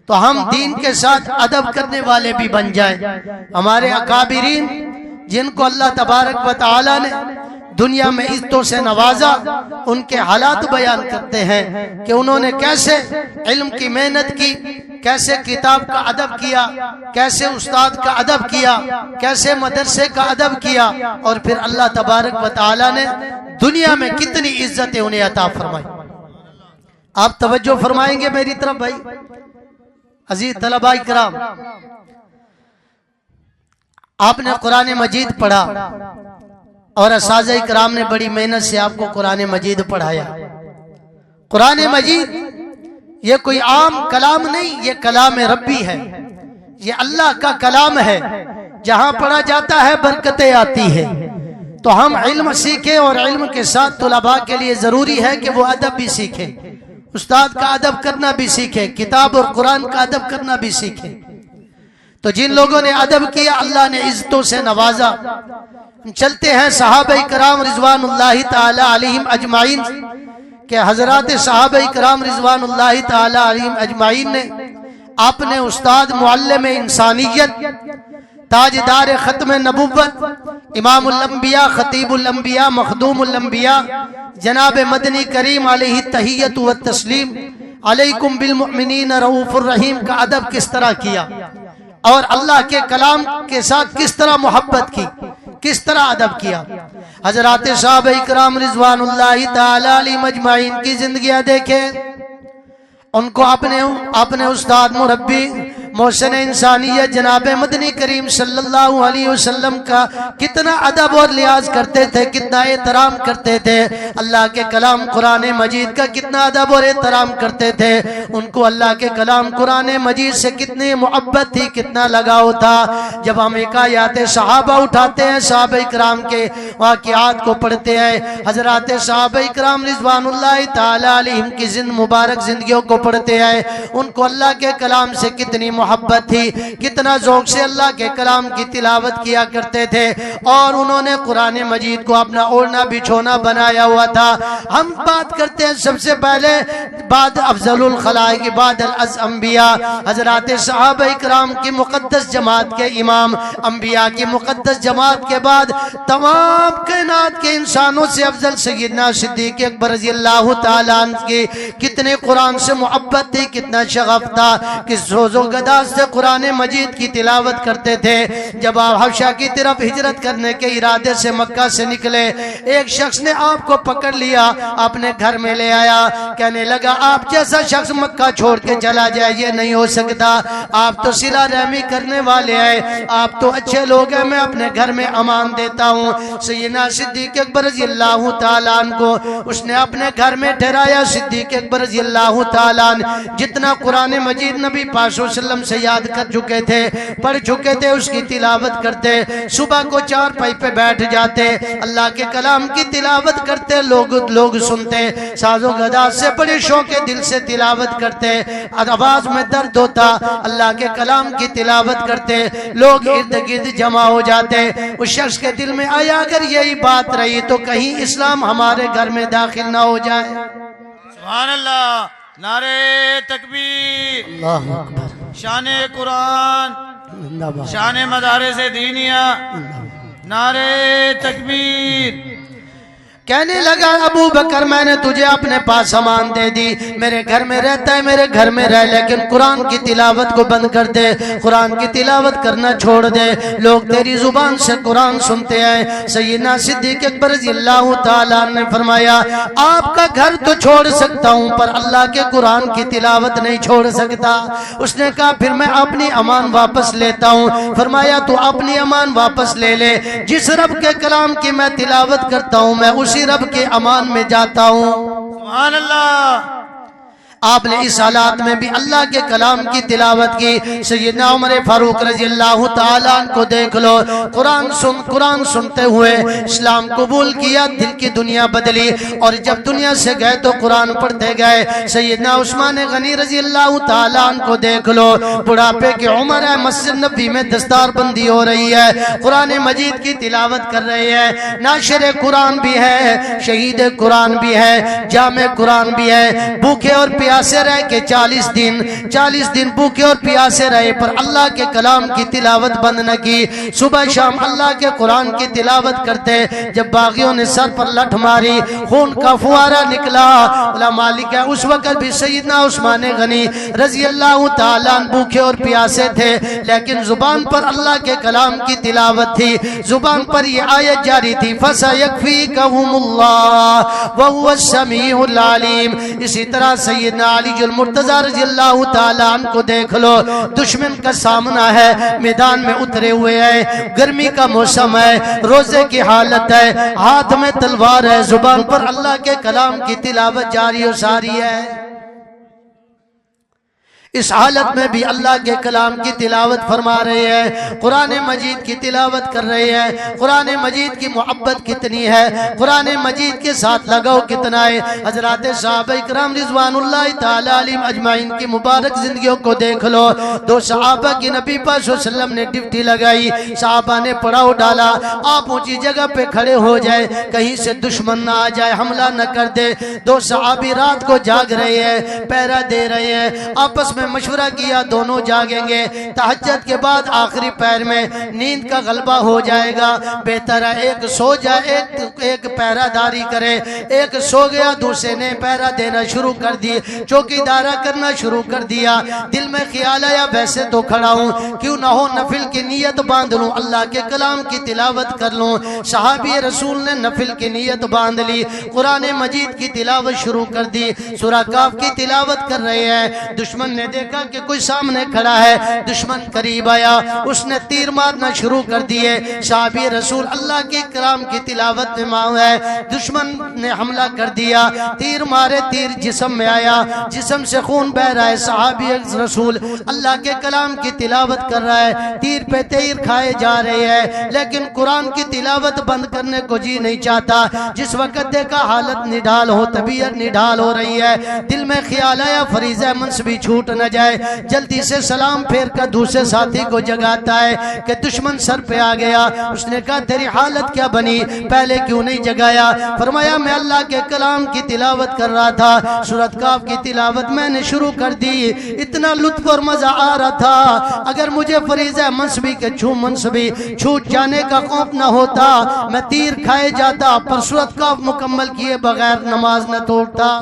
تو ہم دین کے ساتھ ادب کرنے والے بھی بن جائیں۔ ہمارے اکابرین جن کو اللہ تبارک و تعالی نے دنیا میں عزتوں سے نوازا، ان کے حالات بیان کرتے ہیں کہ انہوں نے کیسے علم کی محنت کی، کیسے کتاب کا ادب کیا، کیسے استاد کا ادب کیا، کیسے مدرسے کا ادب کیا، اور پھر اللہ تبارک و تعالی نے دنیا میں کتنی عزتیں انہیں عطا فرمائی۔ آپ توجہ فرمائیں گے میری طرف بھائی؟ عزیز طلباء کرام، آپ نے قرآن مجید پڑھا اور اساتذہ کرام نے بڑی محنت سے آپ کو قرآن مجید پڑھایا۔ قرآن مجید یہ کوئی عام کلام نہیں، یہ کلام ربی ہے، یہ اللہ کا کلام ہے۔ جہاں پڑھا جاتا ہے برکتیں آتی ہے۔ تو ہم علم سیکھیں، اور علم کے ساتھ طلباء کے لیے ضروری ہے کہ وہ ادب بھی سیکھیں، استاد کا ادب کرنا بھی سیکھیں، کتاب اور قرآن کا ادب کرنا بھی سیکھیں۔ تو جن لوگوں نے ادب کیا اللہ نے عزتوں سے نوازا۔ چلتے ہیں صحابہ کرام رضوان اللہ تعالی علیہم اجمعین کہ حضرات صحابہ کرام رضوان اللہ تعالی علیہم اجمعین نے اپنے استاد معلم انسانیت، تاجدار ختم نبوت، امام الانبیاء، خطیب الانبیاء، مخدوم الانبیاء جناب مدنی کریم علیہ التحیۃ والتسلیم علیکم بالمؤمنین رؤوف الرحیم کا ادب کس طرح کیا، اور اللہ کے کلام کے ساتھ کس طرح محبت کی، کس طرح ادب کیا۔ حضرات صحابہ کرام رضوان اللہ تعالی علیہم اجمعین کی زندگیاں دیکھیں، ان کو اپنے استاد مربی محسن انسانیت جناب مدنی کریم صلی اللہ علیہ وسلم کا کتنا ادب اور لحاظ کرتے تھے، کتنا احترام کرتے تھے، اللہ کے کلام قرآن مجید کا کتنا ادب اور احترام کرتے تھے، ان کو اللہ کے کلام قرآن مجید سے کتنی محبت تھی، کتنا لگاؤ تھا۔ جب ہم حکایات صحابہ اٹھاتے ہیں، صحابہ کرام کے واقعات کو پڑھتے ہیں، حضرات صحابہ کرام رضوان اللہ تعالی علیہم کی مبارک زندگیوں کو پڑھتے ہیں، ان کو اللہ کے کلام سے کتنی محبت تھی، کتنا ذوق سے اللہ کے کلام کی تلاوت کیا کرتے تھے، اور انہوں نے قرآن مجید کو اپنا اوڑھنا بچھونا بنایا ہوا تھا۔ ہم بات کرتے ہیں سب سے پہلے بعد افضل الخلائق بعد الانبیاء، حضرات صحابہ کرام کی مقدس جماعت کے امام، انبیاء کی مقدس جماعت کے بعد تمام کائنات کے انسانوں سے افضل سیدنا صدیق اکبر رضی اللہ تعالیٰ عنہ کی کتنے قرآن سے محبت تھی، کتنا شغف تھا، کس روز و گدا سے قرآن مجید کی تلاوت کرتے تھے۔ جب آپ حبشہ کی طرف ہجرت کرنے کے ارادے سے مکہ سے نکلے، ایک شخص نے آپ کو پکڑ لیا، اپنے گھر میں لے آیا، کہنے لگا آپ جیسا شخص مکہ چھوڑ کے چلا جائے یہ نہیں ہو سکتا، آپ تو صلہ رحمی کرنے والے ہیں، آپ تو اچھے لوگ ہیں، میں اپنے گھر میں امان دیتا ہوں۔ سیدنا صدیق اکبر رضی اللہ تعالیٰ عنہ کو اس نے اپنے گھر میں ٹھہرایا۔ صدیق اکبر رضی اللہ تعالیٰ عنہ جتنا قرآن مجید نبی پاک صلی اللہ علیہ وسلم سے یاد کر چکے تھے، پڑھ چکے تھے، اس کی تلاوت کرتے، صبح کو چارپائی پہ بیٹھ جاتے، اللہ کے کلام کی تلاوت کرتے، لوگ سنتے، ساز و گدا سے بڑے شوق دل سے تلاوت کرتے، آواز میں درد ہوتا، اللہ کے کلام کی تلاوت کرتے، لوگ ارد گرد جمع ہو جاتے۔ اس شخص کے دل میں آیا اگر یہی بات رہی تو کہیں اسلام ہمارے گھر میں داخل نہ ہو جائے۔ سبحان اللہ، نعرہ تکبیر، اللہ اکبر، شان قرآن، شان مدارس دینیہ، نعرہ تکبیر۔ کہنے لگا ابو بکر میں نے تجھے اپنے پاس امان دے دی، میرے گھر میں رہتا ہے، میرے گھر میں رہ، لیکن قرآن کی تلاوت کو بند کر دے، قرآن کی تلاوت کرنا چھوڑ دے، لوگ تیری زبان سے قرآن سنتے ہیں۔ سیدنا صدیق اکبر رضی اللہ تعالیٰ نے فرمایا آپ کا گھر تو چھوڑ سکتا ہوں پر اللہ کے قرآن کی تلاوت نہیں چھوڑ سکتا۔ اس نے کہا پھر میں اپنی امان واپس لیتا ہوں۔ فرمایا تو اپنی امان واپس لے لے، جس رب کے کلام کی میں تلاوت کرتا ہوں میں اسی رب کے امان میں جاتا ہوں۔ سبحان اللہ۔ آپ نے اس حالات میں بھی اللہ کے کلام کی تلاوت کی۔ سیدنا عمر فاروق رضی اللہ تعالیٰ عنہ کو دیکھ لو، قرآن سنتے ہوئے اسلام قبول کیا، دل کی دنیا بدلی، اور جب دنیا سے گئے تو قرآن پڑھتے گئے۔ سیدنا عثمان غنی رضی اللہ تعالیٰ عنہ کو دیکھ لو، بڑھاپے کی عمر ہے، مسجد نبی میں دستار بندی ہو رہی ہے، قرآن مجید کی تلاوت کر رہے ہیں، ناشر قرآن بھی ہے، شہید قرآن بھی ہے، جامع قرآن بھی ہے، بھوکے اور پیاسے پیاسے رہ کے 40 دن بھوکے اور پیاسے رہے پر اللہ کے کلام کی تلاوت بند نہ کی. صبح شام اللہ کے قرآن کی تلاوت کرتے. جب باغیوں نے سر پر لٹ ماری خون کا فوارہ نکلا. علماء لکھا ہے اس وقت بھی سیدنا عثمان غنی رضی اللہ تعالیٰ بھوکے اور پیاسے تھے لیکن زبان پر اللہ کے کلام کی تلاوت تھی. زبان پر یہ آیت جاری تھی فَسَيَكْفِيكَهُمُ اللَّهُ وَهُوَ السَّمِيعُ الْعَلِيمُ. اسی طرح سیدنا علی المرتضیٰ رضی اللہ تعالیٰ عنہ کو دیکھ لو. دشمن کا سامنا ہے, میدان میں اترے ہوئے ہیں, گرمی کا موسم ہے, روزے کی حالت ہے, ہاتھ میں تلوار ہے, زبان پر اللہ کے کلام کی تلاوت جاری و ساری ہے. اس حالت میں بھی اللہ کے کلام کی تلاوت فرما رہے ہیں, قرآن مجید کی تلاوت کر رہے ہیں. قرآن مجید کی محبت کتنی ہے, قرآن مجید کے ساتھ لگاؤ کتنا ہے. حضرات صحابہ اکرام رضوان اللہ تعالی علیہم اجمعین کی مبارک زندگیوں کو دیکھ لو. 2 صحابہ کی نبی پاک صلی اللہ علیہ وسلم نے ڈیوٹی لگائی. صحابہ نے پڑاؤ ڈالا, آپ اونچی جگہ پہ کھڑے ہو جائے, کہیں سے دشمن نہ آ جائے, حملہ نہ کر دے. 2 صحابی رات کو جاگ رہے ہیں, پہرا دے رہے ہیں. آپس میں مشورہ کیا دونوں جاگیں گے, تہجد کے بعد آخری پہر میں نیند کا غلبہ ہو جائے گا, بہتر ہے ایک سو جائے, ایک پہرا داری کرے. ایک سو گیا, دوسرے نے پہرا دینا شروع کر دی, چوکی دارہ کرنا شروع کر دیا. دل میں خیال آیا ویسے تو کھڑا ہوں, کیوں نہ ہو نفل کی نیت باندھ لوں, اللہ کے کلام کی تلاوت کر لوں. صحابی رسول نے نفل کی نیت باندھ لی, قرآن مجید کی تلاوت شروع کر دی. سورہ کاف کی تلاوت کر رہے ہیں. دشمن نے دیکھا کہ کوئی سامنے کھڑا ہے, دشمن قریب آیا, اس نے تیر مارنا شروع کر دیے. صحابی رسول اللہ کے کلام کی تلاوت میں ماؤں ہے, دشمن نے حملہ کر دیا, تیر مارے, تیر جسم میں آیا, جسم سے خون بہ رہا ہے. صحابی رسول اللہ کے کلام کی تلاوت کر رہا ہے, تیر پہ تیر کھائے جا رہے ہیں لیکن قرآن کی تلاوت بند کرنے کو جی نہیں چاہتا. جس وقت دیکھا حالت نڈال ہو, طبیعت نڈال ہو رہی ہے, دل میں خیال آیا فریضہ منصبی چھوٹ نہ جائے. جلدی سے سلام پھیر کر دوسرے ساتھی کو جگاتا ہے کہ دشمن سر پہ آ گیا. اس نے کہا تیری حالت کیا بنی, پہلے کیوں نہیں جگایا؟ فرمایا میں اللہ کے کلام کی تلاوت کر رہا تھا, سورۃ کاف کی تلاوت میں نے شروع کر دی, اتنا لطف اور مزہ آ رہا تھا. اگر مجھے فریضہ منصبی کے منصبی چھوٹ جانے کا خوف نہ ہوتا میں تیر کھائے جاتا, پر سورۃ کاف مکمل کیے بغیر نماز نہ توڑتا.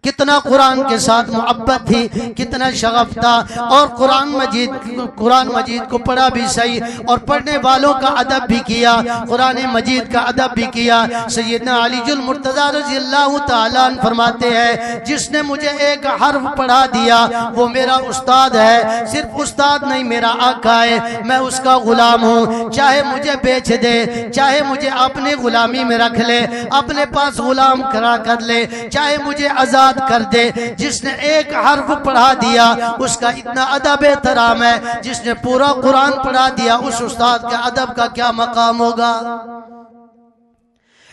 کتنا قرآن کے ساتھ محبت تھی, کتنا شغف تھا. اور قرآن مجید کو پڑھا بھی صحیح اور پڑھنے والوں کا ادب بھی کیا, قرآن مجید کا ادب بھی کیا. سیدنا علی المرتضیٰ رضی اللہ تعالیٰ عنہ فرماتے ہیں جس نے مجھے ایک حرف پڑھا دیا وہ میرا استاد ہے. صرف استاد نہیں, میرا آقا ہے, میں اس کا غلام ہوں. چاہے مجھے بیچ دے, چاہے مجھے اپنے غلامی میں رکھ لے, اپنے پاس غلام کرا کر لے, چاہے مجھے آزاد کر دے. جس نے ایک حرف پڑھا دیا اس کا اتنا ادب احترام ہے, جس نے پورا قرآن پڑھا دیا اس استاد کے ادب کا کیا مقام ہوگا.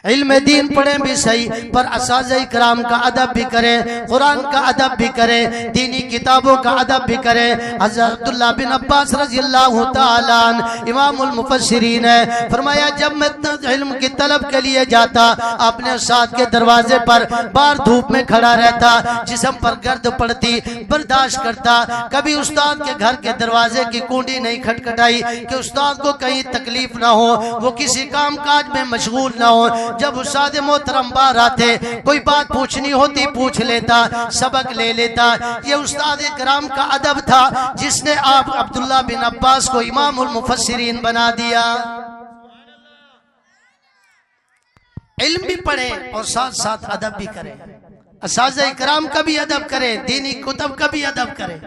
علم دین پڑھیں بھی صحیح پر اساتذہ کرام کا ادب بھی کریں, قرآن کا ادب بھی کریں, دینی کتابوں کا ادب بھی کریں. حضرت عبداللہ بن عباس رضی اللہ تعالیٰ عنہ امام المفسرین ہے, فرمایا جب میں علم کی طلب کے لیے جاتا اپنے استاد کے دروازے پر بار دھوپ میں کھڑا رہتا, جسم پر گرد پڑتی, برداشت کرتا. کبھی استاد کے گھر کے دروازے کی کنڈی نہیں کھٹکھٹائی کہ استاد کو کہیں تکلیف نہ ہو, وہ کسی کام کاج میں مشغول نہ ہو. جب استاد محترم باہر آتے کوئی بات پوچھنی ہوتی پوچھ لیتا, سبق لے لیتا. یہ استاد کرام کا ادب تھا جس نے آپ عبداللہ بن عباس کو امام المفسرین بنا دیا. علم بھی پڑھے اور ساتھ ساتھ ادب بھی کرے, اساتذہ کرام کا بھی ادب کرے, دینی کتب کا بھی ادب کرے.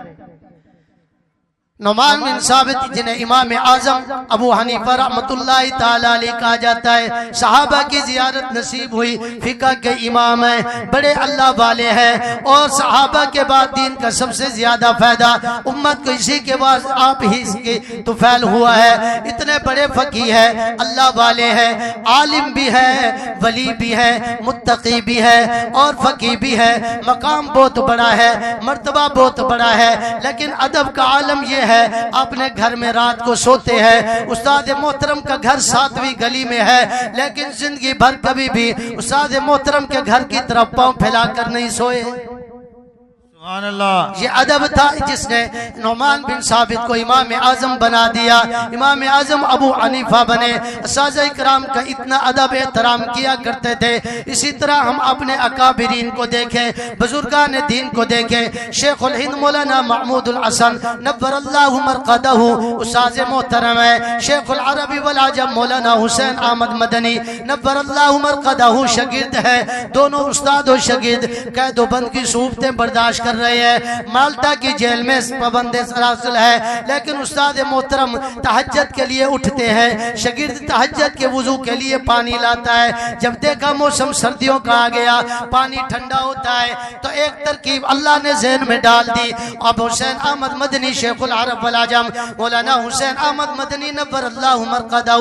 نعمان بن ثابت جنہیں امام اعظم ابو حنیفہ رحمۃ اللہ تعالی علیہ کہا جاتا ہے, صحابہ کی زیارت نصیب ہوئی, فقہ کے امام ہیں, بڑے اللہ والے ہیں, اور صحابہ کے بعد دین کا سب سے زیادہ فائدہ امت کو اسی کے بعد آپ ہی کے طفیل ہوا ہے. اتنے بڑے فقیہ ہیں, اللہ والے ہیں, عالم بھی ہے, ولی بھی ہے, متقی بھی ہے اور فقیہ بھی ہے. مقام بہت بڑا ہے, مرتبہ بہت بڑا ہے, لیکن ادب کا عالم یہ ہے اپنے گھر میں رات کو سوتے ہیں. استاد محترم کا گھر 7ویں گلی میں ہے لیکن زندگی بھر کبھی بھی استاد محترم کے گھر کی طرف پاؤں پھیلا کر نہیں سوئے. سبحان اللہ. یہ ادب تھا جس نے نعمان بن ثابت کو امام اعظم بنا دیا. امام اعظم ابو حنیفہ بنے. اساتذہ کرام کا اتنا ادب احترام کیا کرتے تھے. اسی طرح ہم اپنے اکابرین کو دیکھیں, بزرگان دین کو دیکھیں. شیخ الہند مولانا محمود الحسن نور اللہ مرقدہ استاذ محترم ہے. شیخ العربی والعجم مولانا حسین احمد مدنی نور اللہ مرقدہ شاگرد ہے. دونوں استاد و شاگرد قید و بند کی صورتیں برداشت کر رہے ہیں. مالٹا کی جیل میں پابند سلاسل ہے لیکن استاد محترم تہجد کے لیے اٹھتے ہیں. شاگرد تہجد کے وضو کے لیے پانی لاتا ہے. جب دیکھا موسم سردیوں کا آ گیا, پانی ٹھنڈا ہوتا ہے, تو ایک ترکیب اللہ نے ذہن میں ڈال دی. اب حسین احمد مدنی شیخ العرب والعجم مولانا حسین احمد مدنی نور اللہ مرقدہ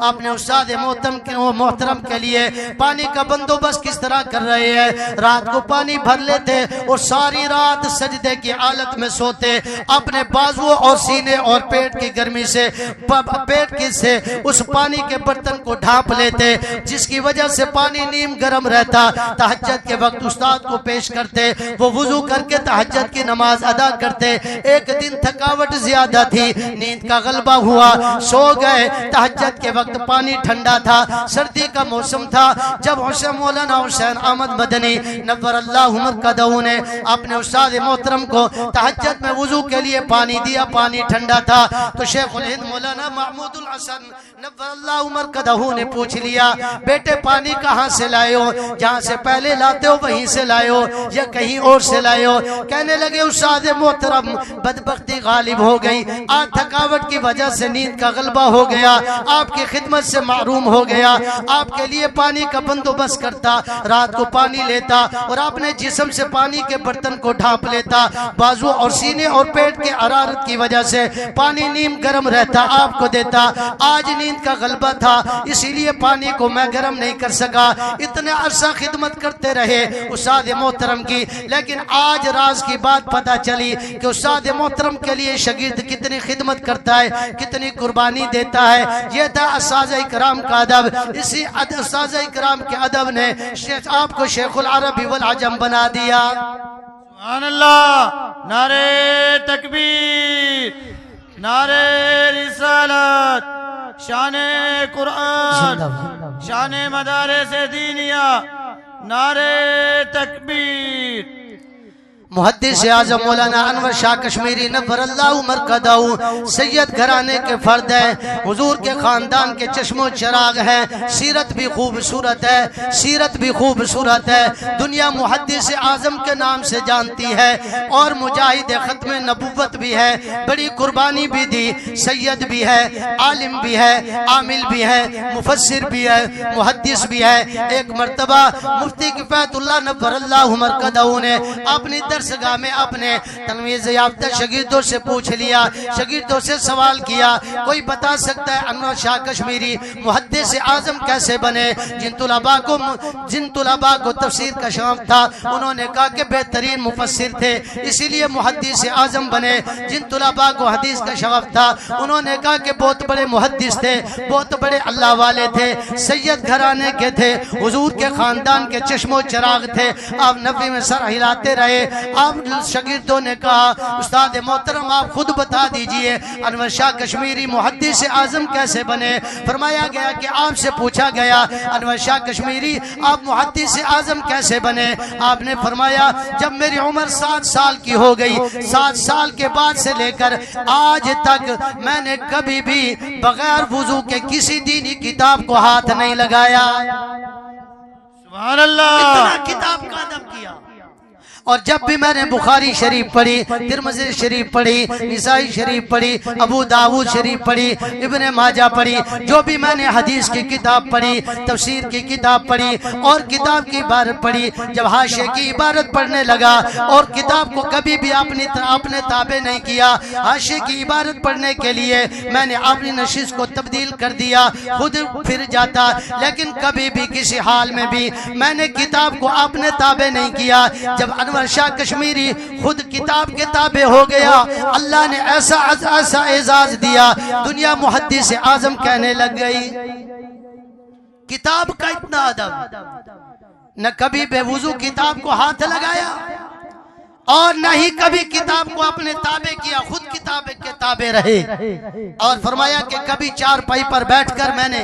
اپنے استاد محترم کے لیے پانی کا بندوبست کس طرح کر رہے ہیں. رات کو پانی بھر لیتے اور ساری رات سجدے کی حالت میں سوتے. اپنے بازو اور سینے اور پیٹ کی گرمی سے اس پانی کے برتن کو ڈھانپ لیتے جس کی وجہ سے پانی نیم گرم رہتا. تہجد کے وقت استاد کو پیش کرتے, وہ وضو کر کے تہجد کی نماز ادا کرتے. ایک دن تھکاوٹ زیادہ تھی, نیند کا غلبہ ہوا, سو گئے. تہجد کے وقت پانی ٹھنڈا تھا, سردی کا موسم تھا. جب حسین مولانا حسین احمد مدنی نور اللہ مرقدہ نے اپنے استاد محترم کو تہجد میں وضو کے لیے پانی دیا, پانی ٹھنڈا تھا, تو شیخ الہند مولانا محمود الحسن نور اللہ مرقدہ نے پوچھ لیا, بیٹے پانی کہاں سے لائے ہو؟ جہاں سے پہلے لاتے ہو وہیں سے لائے ہو یا کہیں اور سے لائے ہو؟ کہنے لگے استاد محترم بدبختی غالب ہو گئی, آج تھکاوٹ کی وجہ سے نیند کا غلبہ ہو گیا, آپ کی خدمت سے محروم ہو گیا. آپ کے لیے پانی کا بندوبست کرتا, رات کو پانی لیتا اور اپنے جسم سے پانی کے برتن کو ڈھانپ لیتا. بازو اور سینے اور پیٹ کے حرارت کی وجہ سے پانی نیم گرم رہتا, آپ کو دیتا. آج نیند کا غلبہ تھا اسی لیے پانی کو میں گرم نہیں کر سکا. اتنے عرصہ خدمت کرتے رہے استاد محترم کی, لیکن آج راز کی بات پتہ چلی کہ استاد محترم کے لیے شاگرد کتنی خدمت کرتا ہے, کتنی قربانی دیتا ہے. یہ تھا اساتذہ کرام کا ادب. اسی اساتذہ کرام کے ادب نے آپ کو شیخ العربی والعجم بنا دیا. سبحان اللہ. نعرہ تکبیر, نعرہ رسالت, شان قرآن, شان مدارس دینیہ, نعرہ تکبیر. محدث اعظم مولانا انور شاہ کشمیری نور اللہ مرقدہ سید گھرانے کے فرد ہیں, حضور کے خاندان کے چشم و چراغ ہیں. سیرت بھی خوبصورت ہے, سیرت بھی خوبصورت ہے. دنیا محدث اعظم کے نام سے جانتی ہے اور مجاہد ختم نبوت بھی ہے. بڑی قربانی بھی دی, سید بھی ہے, عالم بھی ہے, عامل بھی ہے, مفسر بھی ہے, محدث بھی ہے. ایک مرتبہ مفتی کفایت اللہ نور اللہ مرقدہ نے اپنی درسگاہ میں اپنے تلمیذ یافتہ شاگردوں سے پوچھ لیا, شاگردوں سے سوال کیا, کوئی بتا سکتا ہے انور شاہ کشمیری محدث اعظم کیسے بنے؟ جن طلباء کو تفسیر کا شوق تھا انہوں نے کہا کہ بہترین مفسر تھے اسی لیے محدث اعظم بنے. جن طلباء کو حدیث کا شوق تھا انہوں نے کہا کہ بہت بڑے محدث تھے, بہت بڑے اللہ والے تھے, سید گھرانے کے تھے, حضور کے خاندان کے چشم و چراغ تھے. آپ نفی میں سر ہلاتے رہے. آپ شاگردوں نے کہا استاد محترم آپ خود بتا دیجئے انور شاہ کشمیری محدث اعظم کیسے بنے؟ فرمایا گیا کہ آپ سے پوچھا گیا انور شاہ کشمیری آپ محدث اعظم کیسے بنے؟ آپ نے فرمایا جب میری عمر 7 سال کی ہو گئی, 7 سال کے بعد سے لے کر آج تک میں نے کبھی بھی بغیر وضو کے کسی دینی کتاب کو ہاتھ نہیں لگایا. سبحان اللہ. اتنا کتاب کا ادب کیا. اور جب بھی میں نے بخاری شریف پڑھی, ترمذی شریف پڑھی, نسائی شریف پڑھی, ابو داؤد شریف پڑھی, ابن ماجہ پڑھی, جو بھی میں نے حدیث کی کتاب پڑھی, تفسیر کی کتاب پڑھی اور کتاب کی عبارت پڑھی, جب حاشیے کی عبارت پڑھنے لگا اور کتاب کو کبھی بھی اپنے تابع نہیں کیا, حاشیے کی عبارت پڑھنے کے لیے میں نے اپنی نشست کو تبدیل کر دیا, خود پھر جاتا, لیکن کبھی بھی کسی حال میں بھی میں نے کتاب کو اپنے تابع نہیں کیا. جب انور شاہ کشمیری خود کتاب کے تابع ہو گیا. اللہ نے ایسا اعزاز دیا, دنیا محدث اعظم کہنے لگ گئی. کتاب کا اتنا ادب, نہ کبھی بے وضو کتاب کو ہاتھ لگایا اور نہ ہی کبھی کتاب کو اپنے تابع کیا, خود کتاب کے تابع رہے. اور فرمایا کہ کبھی چارپائی پر بیٹھ کر میں نے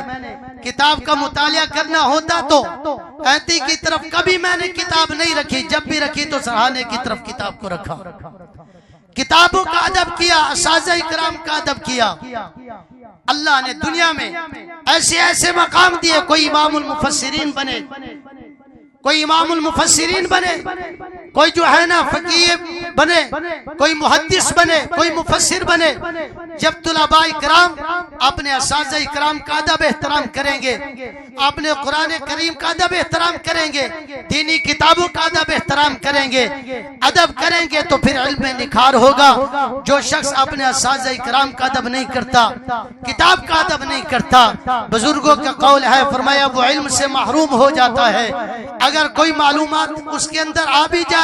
کتاب کا مطالعہ کرنا ہوتا تو قینتی کی طرف کبھی میں نے کتاب نہیں رکھی, جب بھی رکھی تو سرہانے کی طرف کتاب کو رکھا. کتابوں کا ادب کیا, اساتذہ کرام کا ادب کیا. اللہ نے دنیا میں ایسے ایسے مقام دیے, کوئی امام المفسرین بنے, کوئی امام المفسرین بنے, کوئی جو ہے نا فقیہ بنے, کوئی محدث بنے, کوئی مفسر بنے. جب طلباء کرام اپنے اساتذہ کرام کا ادب احترام کریں گے, اپنے قرآن کریم کا ادب احترام کریں گے, دینی کتابوں کا ادب احترام کریں گے, ادب کریں گے تو پھر علم میں نکھار ہوگا. جو شخص اپنے اساتذہ کرام کا ادب نہیں کرتا, کتاب کا ادب نہیں کرتا, بزرگوں کا قول ہے, فرمایا وہ علم سے محروم ہو جاتا ہے. اگر کوئی معلومات اس کے اندر آ بھی جائے,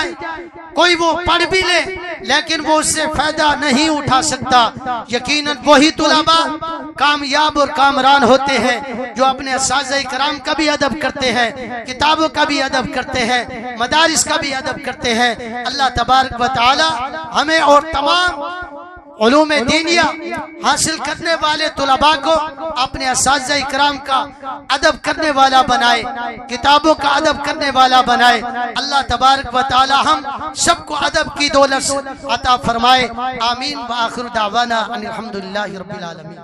کوئی وہ پڑھ بھی لے, لیکن وہ اس سے فائدہ نہیں اٹھا سکتا. یقیناً وہی طلباء کامیاب اور کامران ہوتے ہیں جو اپنے اساتذہ کرام کا بھی ادب کرتے ہیں, کتابوں کا بھی ادب کرتے ہیں, مدارس کا بھی ادب کرتے ہیں. اللہ تبارک و تعالی ہمیں اور تمام علوم دینیہ حاصل کرنے والے طلباء کو اپنے اساتذہ کرام کا ادب کرنے والا بنائے, کتابوں کا ادب کرنے والا بنائے. اللہ تبارک و تعالی ہم سب کو ادب کی دولت عطا فرمائے. آمین. وآخر دعوانا ان الحمدللہ رب العالمین.